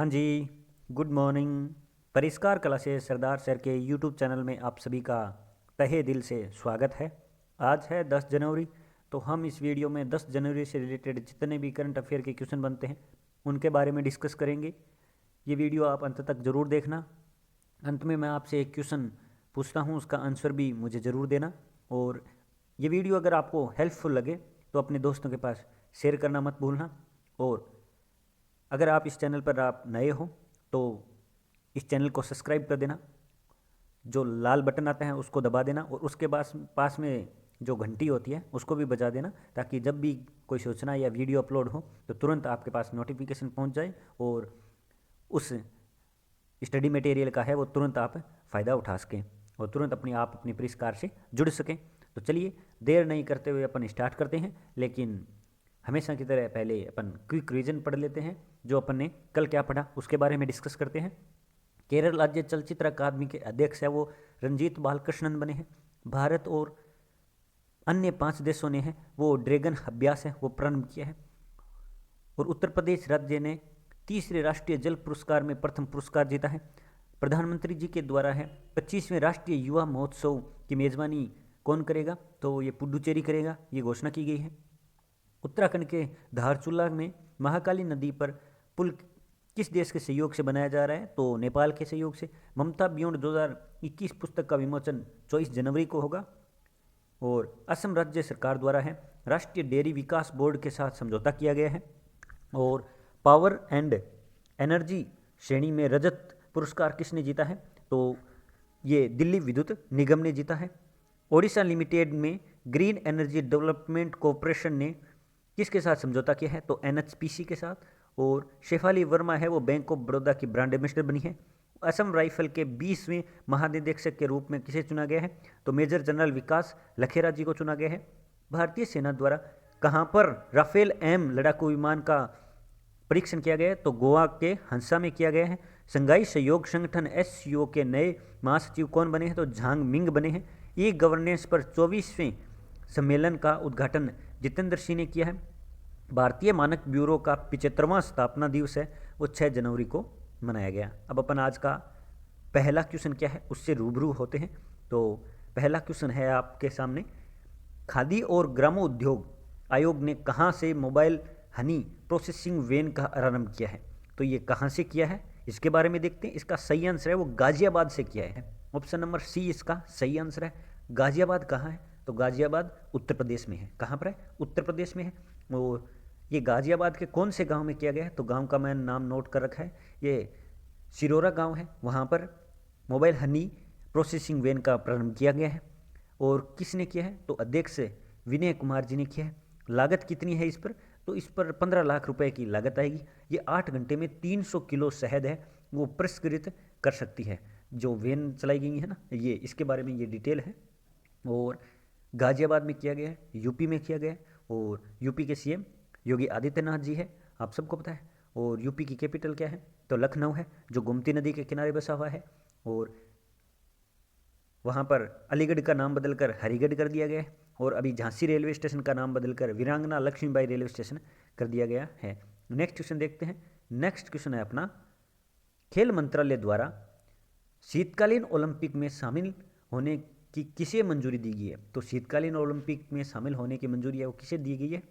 हाँ जी, good morning. परिष्कार कला से सरदार सर के यूट्यूब चैनल में आप सभी का तहे दिल से स्वागत है। आज है 10 जनवरी, तो हम इस वीडियो में 10 जनवरी से रिलेटेड जितने भी करंट अफेयर के क्वेश्चन बनते हैं उनके बारे में डिस्कस करेंगे। ये वीडियो आप अंत तक ज़रूर देखना। अंत में मैं आपसे एक क्वेश्चन पूछता हूँ, उसका आंसर भी मुझे ज़रूर देना। और ये वीडियो अगर आपको हेल्पफुल लगे तो अपने दोस्तों के पास शेयर करना मत भूलना। और अगर आप इस चैनल पर आप नए हो तो इस चैनल को सब्सक्राइब कर देना, जो लाल बटन आता है उसको दबा देना और उसके पास पास में जो घंटी होती है उसको भी बजा देना, ताकि जब भी कोई सूचना या वीडियो अपलोड हो तो तुरंत आपके पास नोटिफिकेशन पहुंच जाए और उस स्टडी मटेरियल का है वो तुरंत आप फ़ायदा उठा सकें और तुरंत अपनी परिष्कार से जुड़ सकें। तो चलिए देर नहीं करते हुए अपन स्टार्ट करते हैं, लेकिन हमेशा की तरह पहले अपन क्विक रिवीजन पढ़ लेते हैं। जो अपन ने कल क्या पढ़ा उसके बारे में डिस्कस करते हैं। केरल राज्य चलचित्र अकादमी के अध्यक्ष है वो रंजीत बालकृष्णन बने हैं। भारत और अन्य 5 देशों ने है वो ड्रैगन अभ्यास है वो प्रारंभ किया है। और उत्तर प्रदेश राज्य ने तीसरे राष्ट्रीय जल पुरस्कार में प्रथम पुरस्कार जीता है। प्रधानमंत्री जी के द्वारा है 25वें राष्ट्रीय युवा महोत्सव की मेजबानी कौन करेगा, तो ये पुडुचेरी करेगा, ये घोषणा की गई है। उत्तराखंड के धारचूला में महाकाली नदी पर पुल किस देश के सहयोग से बनाया जा रहा है, तो नेपाल के सहयोग से। ममता बियॉन्ड 2021 पुस्तक का विमोचन 24 जनवरी को होगा। और असम राज्य सरकार द्वारा है राष्ट्रीय डेयरी विकास बोर्ड के साथ समझौता किया गया है। और पावर एंड एनर्जी श्रेणी में रजत पुरस्कार किसने जीता है, तो ये दिल्ली विद्युत निगम ने जीता है। ओडिशा लिमिटेड में ग्रीन एनर्जी डेवलपमेंट कॉरपोरेशन ने किसके साथ समझौता किया है, तो एनएचपीसी के साथ। और शेफाली वर्मा है वो बैंक ऑफ बड़ौदा की ब्रांड एम्बेसडर बनी है। असम राइफल के 20वें महानिदेशक के रूप में किसे चुना गया है, तो मेजर जनरल विकास लखेरा जी को चुना गया है। भारतीय सेना द्वारा कहाँ पर राफेल एम लड़ाकू विमान का परीक्षण किया गया है, तो गोवा के हंसा में किया गया है। संघाई सहयोग संगठन एससीओ के नए महासचिव कौन बने हैं, तो झांग मिंग बने हैं। ई गवर्नेंस पर 24वें सम्मेलन का उद्घाटन जितेंद्र सिंह ने किया है। भारतीय मानक ब्यूरो का 75वां स्थापना दिवस है वो 6 जनवरी को मनाया गया। अब अपन आज का पहला क्वेश्चन क्या है उससे रूबरू होते हैं। तो पहला क्वेश्चन है आपके सामने, खादी और ग्रामोद्योग आयोग ने कहाँ से मोबाइल हनी प्रोसेसिंग वैन का आरंभ किया है, तो ये कहाँ से किया है इसके बारे में देखते हैं। इसका सही आंसर है वो गाजियाबाद से किया है। ऑप्शन नंबर सी इसका सही आंसर है। गाजियाबाद कहाँ है, तो गाजियाबाद उत्तर प्रदेश में है। कहाँ पर है, उत्तर प्रदेश में है। और ये गाजियाबाद के कौन से गांव में किया गया है, तो गांव का मैंने नाम नोट कर रखा है, ये सिरोरा गांव है। वहाँ पर मोबाइल हनी प्रोसेसिंग वैन का प्रारंभ किया गया है। और किसने किया है, तो अध्यक्ष विनय कुमार जी ने किया है। लागत कितनी है इस पर, तो इस पर 15 लाख रुपए की लागत आएगी। ये 8 घंटे में 300 किलो शहद है वो प्रस्कृत कर सकती है। जो वैन चलाई गई है ना, ये इसके बारे में ये डिटेल है। और गाजियाबाद में किया गया है, यूपी में किया गया है। और यूपी के सीएम योगी आदित्यनाथ जी है, आप सबको पता है। और यूपी की कैपिटल क्या है, तो लखनऊ है, जो गोमती नदी के किनारे बसा हुआ है। और वहाँ पर अलीगढ़ का नाम बदलकर हरिगढ़ कर दिया गया है। और अभी झांसी रेलवे स्टेशन का नाम बदलकर वीरांगना लक्ष्मीबाई रेलवे स्टेशन कर दिया गया है। नेक्स्ट क्वेश्चन देखते हैं। नेक्स्ट क्वेश्चन है अपना, खेल मंत्रालय द्वारा शीतकालीन ओलंपिक में शामिल होने की किसे मंजूरी दी गई है, तो शीतकालीन ओलंपिक में शामिल होने की मंजूरी है वो किसे दी गई है,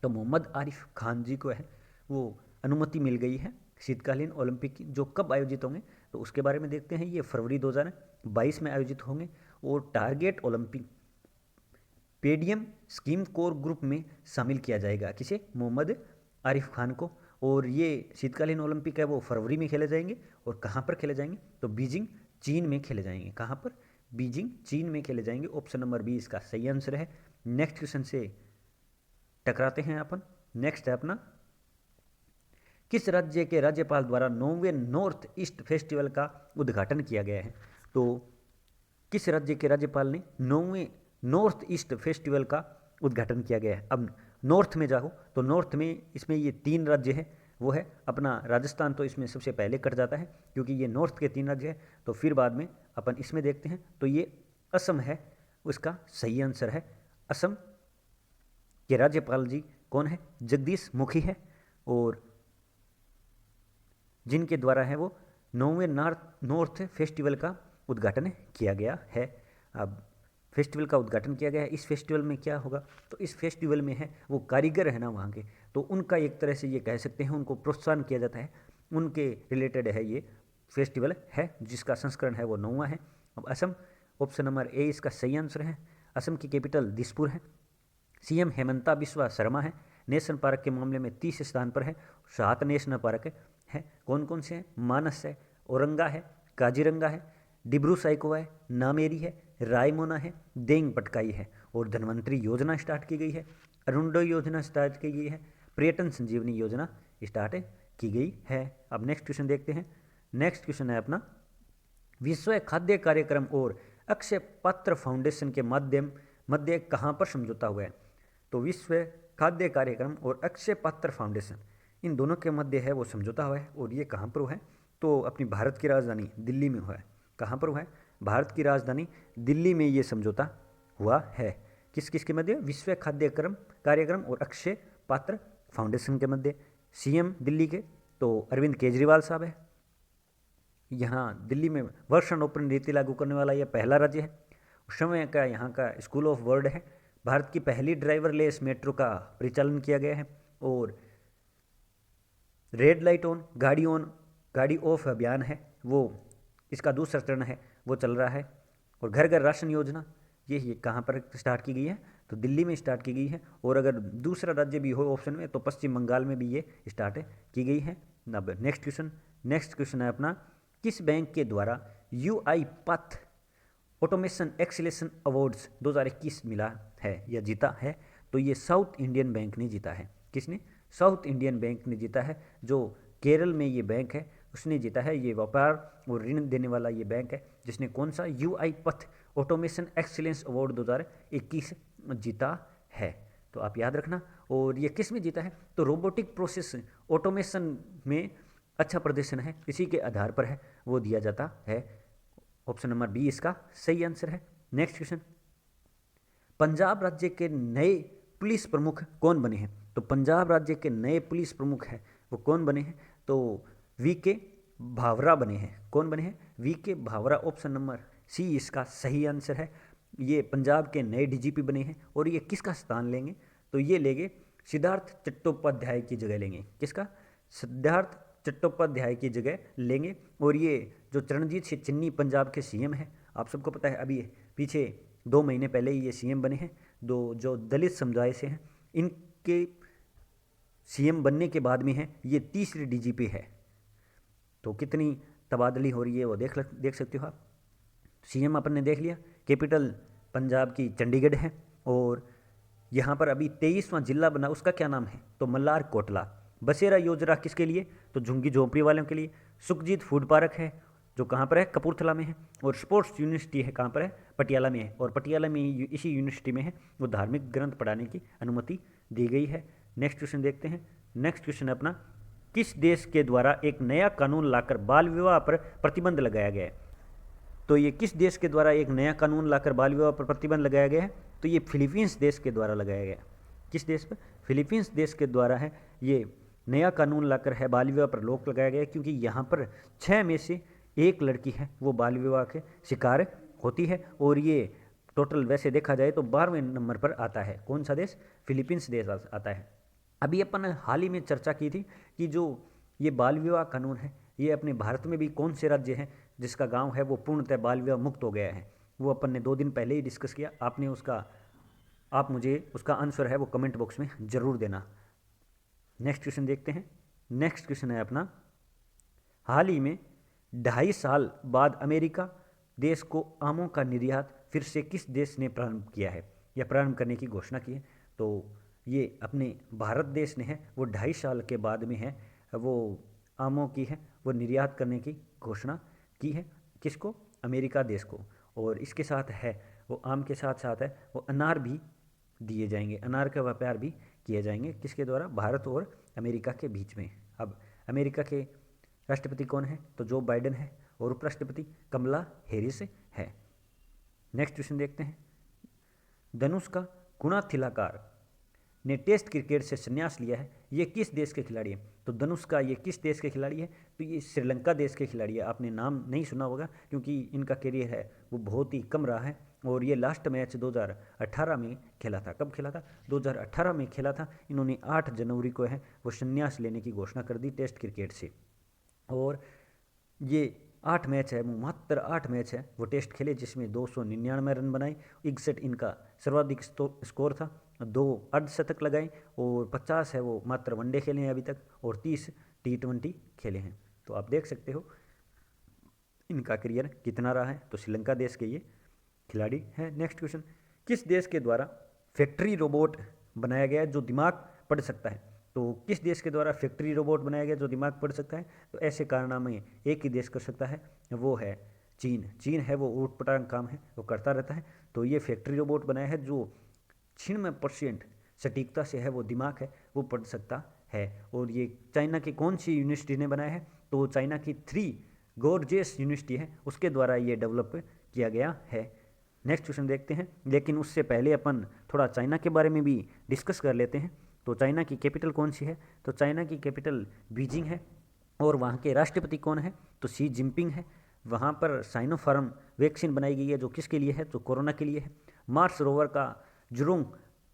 तो मोहम्मद आरिफ खान जी को है वो अनुमति मिल गई है। शीतकालीन ओलंपिक जो कब आयोजित होंगे, तो उसके बारे में देखते हैं। ये फरवरी 2022 में आयोजित होंगे। और target Olympic podium scheme core group में शामिल किया जाएगा किसे, मोहम्मद आरिफ खान को। और ये शीतकालीन ओलंपिक है वो फरवरी में खेले जाएंगे। और कहाँ पर खेले जाएंगे, तो बीजिंग चीन में खेले जाएंगे। कहाँ पर, बीजिंग चीन में खेले जाएंगे। ऑप्शन नंबर बी इसका सही आंसर है। नेक्स्ट क्वेश्चन से टकराते हैं अपन। नेक्स्ट है अपना, किस राज्य के राज्यपाल द्वारा 9वें नॉर्थ ईस्ट फेस्टिवल का उद्घाटन किया गया है, तो किस राज्य के राज्यपाल ने 9वें नॉर्थ ईस्ट फेस्टिवल का उद्घाटन किया गया है। अब नॉर्थ में जाओ तो नॉर्थ में इसमें ये 3 राज्य है, वो है अपना राजस्थान, तो इसमें सबसे पहले कट जाता है क्योंकि ये नॉर्थ के 3 राज्य है। तो फिर बाद में अपन इसमें देखते हैं, तो ये असम है, उसका सही आंसर है। असम के राज्यपाल जी कौन है, जगदीश मुखी है। और जिनके द्वारा है वो 9वें नॉर्थ फेस्टिवल का उद्घाटन किया गया है। अब फेस्टिवल का उद्घाटन किया गया है। इस फेस्टिवल में क्या होगा, तो इस फेस्टिवल में है वो कारीगर है ना वहाँ के, तो उनका एक तरह से ये कह सकते हैं उनको प्रोत्साहन किया जाता है, उनके रिलेटेड है ये फेस्टिवल है, जिसका संस्करण है वो 9वां है। अब असम, ऑप्शन नंबर ए इसका सही आंसर है। असम की कैपिटल दिसपुर है। सीएम हेमंता बिस्वा शर्मा है। नेशनल पार्क के मामले में 30 स्थान पर है। 7 नेशनल पार्क है। कौन कौन से हैं, मानस है, औरंगा है, काजीरंगा है, डिब्रू साइकोवा है, नामेरी है, रायमोना है, देंग पटकाई है। और धन्वंतरी योजना स्टार्ट की गई है, अरुणोदय योजना स्टार्ट की गई है, पर्यटन संजीवनी योजना स्टार्ट की गई है। अब नेक्स्ट क्वेश्चन देखते हैं। नेक्स्ट क्वेश्चन है अपना, विश्व खाद्य कार्यक्रम और अक्षय पात्र फाउंडेशन के मध्य कहाँ पर समझौता हुआ है। तो विश्व खाद्य कार्यक्रम और अक्षय पात्र फाउंडेशन, इन दोनों के मध्य है वो समझौता हुआ है। और ये कहाँ पर हुआ है, तो अपनी भारत की राजधानी दिल्ली में हुआ है। कहाँ पर हुआ है, भारत की राजधानी दिल्ली में ये समझौता हुआ है। किस किस के मध्य, विश्व खाद्य कार्यक्रम और अक्षय पात्र फाउंडेशन के मध्य। सीएम दिल्ली के तो अरविंद केजरीवाल साहब है। यहाँ दिल्ली में वर्षानुरूपण नीति लागू करने वाला यह पहला राज्य है। उस समय का यहाँ का स्कूल ऑफ वर्ड है। भारत की पहली ड्राइवरलेस मेट्रो का परिचालन किया गया है। और रेड लाइट ऑन गाड़ी ऑफ अभियान है वो, इसका दूसरा चरण है वो चल रहा है। और घर घर राशन योजना ये कहाँ पर स्टार्ट की गई है, तो दिल्ली में स्टार्ट की गई है। और अगर दूसरा राज्य भी हो ऑप्शन में तो पश्चिम बंगाल में भी ये स्टार्ट की गई है। अब नेक्स्ट क्वेश्चन है अपना, किस बैंक के द्वारा UI path automation acceleration awards 2021 मिला है या जीता है। तो ये साउथ इंडियन बैंक ने जीता है। किसने, साउथ इंडियन बैंक ने जीता है। जो केरल में ये बैंक है उसने जीता है। ये व्यापार और ऋण देने वाला ये बैंक है जिसने कौन सा यूआई पथ ऑटोमेशन एक्सीलेंस अवार्ड 2021 जीता है। तो आप याद रखना। और ये किस में जीता है, तो रोबोटिक प्रोसेस ऑटोमेशन में अच्छा प्रदर्शन है, इसी के आधार पर है वो दिया जाता है। ऑप्शन नंबर बी इसका सही आंसर है। नेक्स्ट क्वेश्चन, पंजाब राज्य के नए पुलिस प्रमुख कौन बने हैं। तो पंजाब राज्य के नए पुलिस प्रमुख हैं वो कौन बने हैं, तो वीके भावरा बने हैं। कौन बने हैं, वीके भावरा। ऑप्शन नंबर सी इसका सही आंसर है। ये पंजाब के नए डीजीपी बने हैं। और ये किसका स्थान लेंगे, तो ये लेंगे सिद्धार्थ चट्टोपाध्याय की जगह लेंगे। किसका, सिद्धार्थ चट्टोपाध्याय की जगह लेंगे। और ये जो चरणजीत सिंह चन्नी पंजाब के सीएम हैं, आप सबको पता है अभी पीछे 2 महीने पहले ही ये सीएम बने हैं। जो दलित समुदाय से हैं, इनके सीएम बनने के बाद में है ये तीसरी डीजीपी है। तो कितनी तबादली हो रही है वो देख सकते हो आप। सीएम अपन ने देख लिया, कैपिटल पंजाब की चंडीगढ़ है। और यहाँ पर अभी 23वां जिला बना, उसका क्या नाम है, तो मल्लार कोटला। बसेरा योजना किसके लिए, तो झुग्गी झोंपड़ी वालों के लिए। सुखजीत फूड पार्क है जो कहाँ पर है, कपूरथला में है। और स्पोर्ट्स यूनिवर्सिटी है कहाँ पर है, पटियाला में है। और पटियाला में इसी यूनिवर्सिटी में है वो धार्मिक ग्रंथ पढ़ाने की अनुमति दी गई है। नेक्स्ट क्वेश्चन देखते हैं। नेक्स्ट क्वेश्चन है अपना, किस देश के द्वारा एक नया कानून लाकर बाल विवाह पर प्रतिबंध लगाया गया है। तो ये किस देश के द्वारा एक नया कानून लाकर बाल विवाह पर प्रतिबंध लगाया गया है, तो ये फिलीपींस देश के द्वारा लगाया गया। किस देश पर, फिलीपींस देश के द्वारा है ये नया कानून लाकर है बाल विवाह पर रोक लगाया गया। क्योंकि यहाँ पर 6 में से 1 लड़की है वो बाल विवाह के शिकार होती है। और ये टोटल वैसे देखा जाए तो 12वें नंबर पर आता है। कौन सा देश, फिलीपींस देश आता है। अभी अपन हाल ही में चर्चा की थी कि जो ये बाल विवाह कानून है ये अपने भारत में भी कौन से राज्य हैं जिसका गांव है वो पूर्णतः बाल विवाह मुक्त हो गया है। वो अपन ने 2 दिन पहले ही डिस्कस किया। आप मुझे उसका आंसर है वो कमेंट बॉक्स में ज़रूर देना। नेक्स्ट क्वेश्चन देखते हैं। नेक्स्ट क्वेश्चन है अपना, हाल ही में 2.5 साल बाद अमेरिका देश को आमों का निर्यात फिर से किस देश ने प्रारंभ किया है या प्रारंभ करने की घोषणा की है। तो ये अपने भारत देश ने है वो 2.5 साल के बाद में है वो आमों की है वो निर्यात करने की घोषणा की है। किसको, अमेरिका देश को। और इसके साथ है वो आम के साथ साथ है वो अनार भी दिए जाएंगे, अनार का व्यापार भी किए जाएंगे। किसके द्वारा, भारत और अमेरिका के बीच में। अब अमेरिका के राष्ट्रपति कौन है, तो जो बाइडेन है। और उपराष्ट्रपति कमला हैरिस है। नेक्स्ट क्वेश्चन देखते हैं। धनुष का गुणा थिलाकार ने टेस्ट क्रिकेट से संन्यास लिया है, ये किस देश के खिलाड़ी हैं? तो धनुष्का ये किस देश के खिलाड़ी है? तो ये श्रीलंका देश के खिलाड़ी है। आपने नाम नहीं सुना होगा क्योंकि इनका करियर है वो बहुत ही कम रहा है, और ये लास्ट मैच 2018 में खेला था। कब खेला था? 2018 में खेला था। इन्होंने 8 जनवरी को है वो संन्यास लेने की घोषणा कर दी टेस्ट क्रिकेट से, और ये 8 मैच है, मात्र 8 मैच है वो टेस्ट खेले, जिसमें 299 रन बनाए, 61 इनका सर्वाधिक स्कोर था, 2 अर्धशतक लगाए, और 50 है वो मात्र वनडे खेले हैं अभी तक, और 30 T20 खेले हैं। तो आप देख सकते हो इनका करियर कितना रहा है। तो श्रीलंका देश के ये खिलाड़ी हैं। नेक्स्ट क्वेश्चन, किस देश के द्वारा फैक्ट्री रोबोट बनाया गया है जो दिमाग पढ़ सकता है? तो किस देश के द्वारा फैक्ट्री रोबोट बनाया गया जो दिमाग पढ़ सकता है? तो ऐसे कारनामे एक ही देश कर सकता है, वो है चीन। चीन है वो ऊटपटांग काम है वो करता रहता है। तो ये फैक्ट्री रोबोट बनाया है जो 96% सटीकता से है वो दिमाग है वो पढ़ सकता है। और ये चाइना की कौन सी यूनिवर्सिटी ने बनाया है? तो चाइना की 3 गॉर्जियस यूनिवर्सिटी है उसके द्वारा ये डेवलप किया गया है। नेक्स्ट क्वेश्चन देखते हैं, लेकिन उससे पहले अपन थोड़ा चाइना के बारे में भी डिस्कस कर लेते हैं। तो चाइना की कैपिटल कौन सी है? तो चाइना की कैपिटल बीजिंग है, और वहाँ के राष्ट्रपति कौन है? तो शी जिनपिंग है। वहाँ पर साइनोफार्म वैक्सीन बनाई गई है जो किसके लिए है? तो कोरोना के लिए है। मार्स रोवर का जुरोंग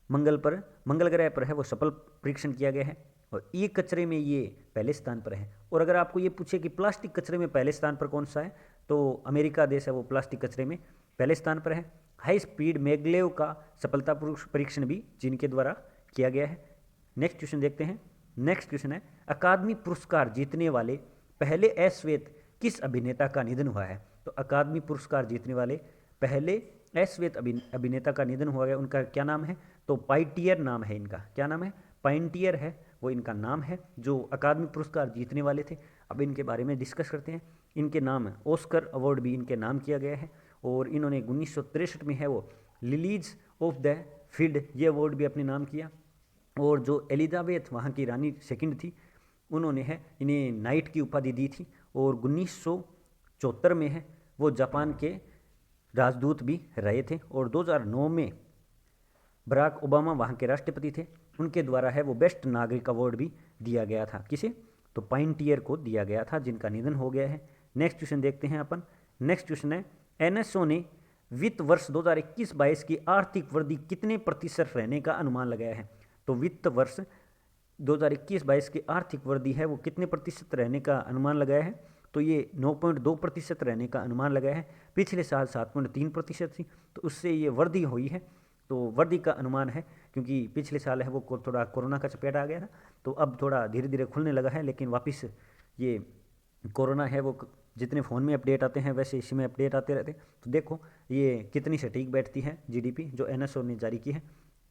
मंगल ग्रह पर है वो सफल परीक्षण किया गया है, और ई कचरे में ये पहले स्थान पर है। और अगर आपको ये पूछे कि प्लास्टिक कचरे में पहले स्थान पर कौन सा है, तो अमेरिका देश है वो प्लास्टिक कचरे में पहले स्थान पर है। हाई स्पीड मैगलेव का सफलतापूर्वक परीक्षण भी चीन के द्वारा किया गया है। नेक्स्ट क्वेश्चन देखते हैं। नेक्स्ट क्वेश्चन है, अकादमी पुरस्कार जीतने वाले पहले अश्वेत किस अभिनेता का निधन हुआ है? तो अकादमी पुरस्कार जीतने वाले पहले अश्वेत अभिनेता का निधन हुआ है, उनका क्या नाम है? तो पाइटियर नाम है इनका। क्या नाम है? पाइटियर है वो इनका नाम है, जो अकादमी पुरस्कार जीतने वाले थे। अब इनके बारे में डिस्कस करते हैं। इनके नाम ऑस्कर अवार्ड भी इनके नाम किया गया है, और इन्होंने 1963 में है वो लिलीज ऑफ द फील्ड ये अवार्ड भी अपने नाम किया। और जो एलिजाबेथ वहाँ की रानी सेकंड थी, उन्होंने है इन्हें नाइट की उपाधि दी थी। और 1974 में है वो जापान के राजदूत भी रहे थे। और 2009 में बराक ओबामा वहाँ के राष्ट्रपति थे, उनके द्वारा है वो बेस्ट नागरिक अवार्ड भी दिया गया था। किसे? तो पाइंटियर को दिया गया था, जिनका निधन हो गया है। नेक्स्ट क्वेश्चन देखते हैं अपन। नेक्स्ट क्वेश्चन है, एनएसओ ने वित्त वर्ष 2021-22 की आर्थिक वृद्धि कितने प्रतिशत रहने का अनुमान लगाया है? तो वित्त वर्ष 2021-22 की आर्थिक वृद्धि है वो कितने प्रतिशत रहने का अनुमान लगाया है? तो ये 9.2% रहने का अनुमान लगाया है। पिछले साल 7.3% थी, तो उससे ये वृद्धि हुई है। तो वृद्धि का अनुमान है, क्योंकि पिछले साल है वो थोड़ा कोरोना का चपेट आ गया था, तो अब थोड़ा धीरे धीरे खुलने लगा है। लेकिन वापस ये कोरोना है वो जितने फ़ोन में अपडेट आते हैं वैसे इसी में अपडेट आते रहते हैं। तो देखो ये कितनी सटीक बैठती है जीडीपी जो एनएसओ ने जारी की है।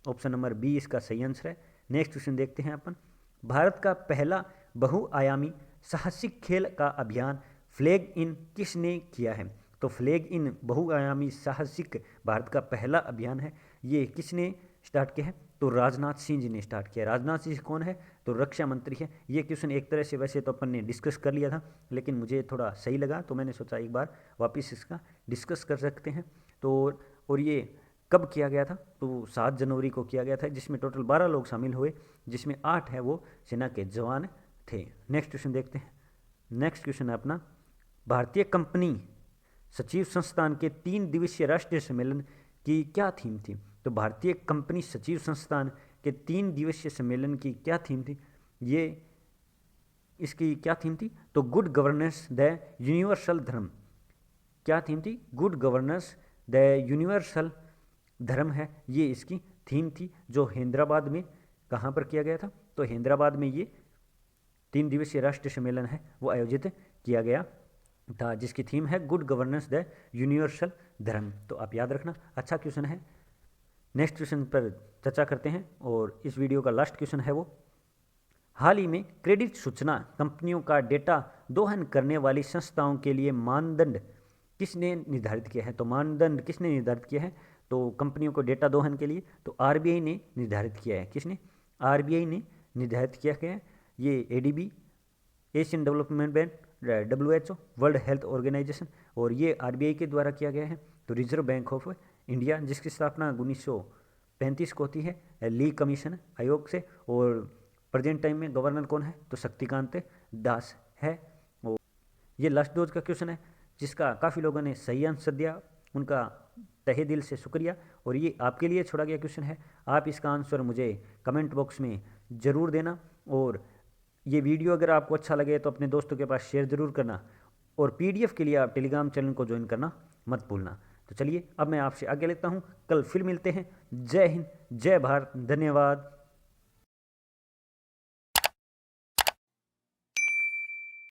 ऑप्शन नंबर बी इसका सही आंसर है। नेक्स्ट क्वेश्चन देखते हैं अपन। भारत का पहला बहुआयामी साहसिक खेल का अभियान फ्लैग इन किसने किया है? तो फ्लैग इन बहुआयामी साहसिक भारत का पहला अभियान है, ये किसने स्टार्ट किया है? तो राजनाथ सिंह जी ने स्टार्ट किया। राजनाथ सिंह कौन है? तो रक्षा मंत्री है। ये क्वेश्चन एक तरह से वैसे तो अपन ने डिस्कस कर लिया था, लेकिन मुझे थोड़ा सही लगा तो मैंने सोचा एक बार वापस इसका डिस्कस कर सकते हैं। तो और ये कब किया गया था? तो 7 जनवरी को किया गया था, जिसमें टोटल 12 लोग शामिल हुए, जिसमें 8 है वो सेना के जवान थे। नेक्स्ट क्वेश्चन देखते हैं। नेक्स्ट क्वेश्चन है अपना, भारतीय कंपनी सचिव संस्थान के 3 दिवसीय राष्ट्रीय सम्मेलन की क्या थीम थी? तो भारतीय कंपनी सचिव संस्थान के 3 दिवसीय सम्मेलन की क्या थीम थी? ये इसकी क्या थीम थी? तो गुड गवर्नेंस द यूनिवर्सल धर्म। क्या थीम थी? गुड गवर्नेंस द यूनिवर्सल धर्म है, ये इसकी थीम थी, जो हैदराबाद में कहाँ पर किया गया था? तो हैदराबाद में ये 3 दिवसीय राष्ट्रीय सम्मेलन है वो आयोजित किया गया था, जिसकी थीम है गुड गवर्नेंस द यूनिवर्सल धर्म। तो आप याद रखना, अच्छा क्वेश्चन है। नेक्स्ट क्वेश्चन पर चर्चा करते हैं, और इस वीडियो का लास्ट क्वेश्चन है वो, हाल ही में क्रेडिट सूचना कंपनियों का डेटा दोहन करने वाली संस्थाओं के लिए मानदंड किसने निर्धारित किया है? तो मानदंड किसने निर्धारित किया है? तो कंपनियों को डेटा दोहन के लिए तो आरबीआई ने निर्धारित किया है। किसने? आरबीआई ने निर्धारित किया गया है। ये ADB, Asian Development Bank, WHO, World Health Organization, और ये आरबीआई के द्वारा किया गया है। तो रिजर्व बैंक ऑफ इंडिया, जिसकी स्थापना 35 को होती है ली कमीशन आयोग से, और प्रेजेंट टाइम में गवर्नर कौन है, तो शक्तिकांत दास है। और ये लास्ट डोज का क्वेश्चन है जिसका काफ़ी लोगों ने सही आंसर दिया, उनका तहे दिल से शुक्रिया। और ये आपके लिए छोड़ा गया क्वेश्चन है, आप इसका आंसर मुझे कमेंट बॉक्स में ज़रूर देना। और ये वीडियो अगर आपको अच्छा लगे तो अपने दोस्तों के पास शेयर ज़रूर करना, और पीडीएफ के लिए आप टेलीग्राम चैनल को ज्वाइन करना मत भूलना। तो चलिए अब मैं आपसे आगे लेता हूँ, कल फिर मिलते हैं। जय हिंद, जय भारत, धन्यवाद।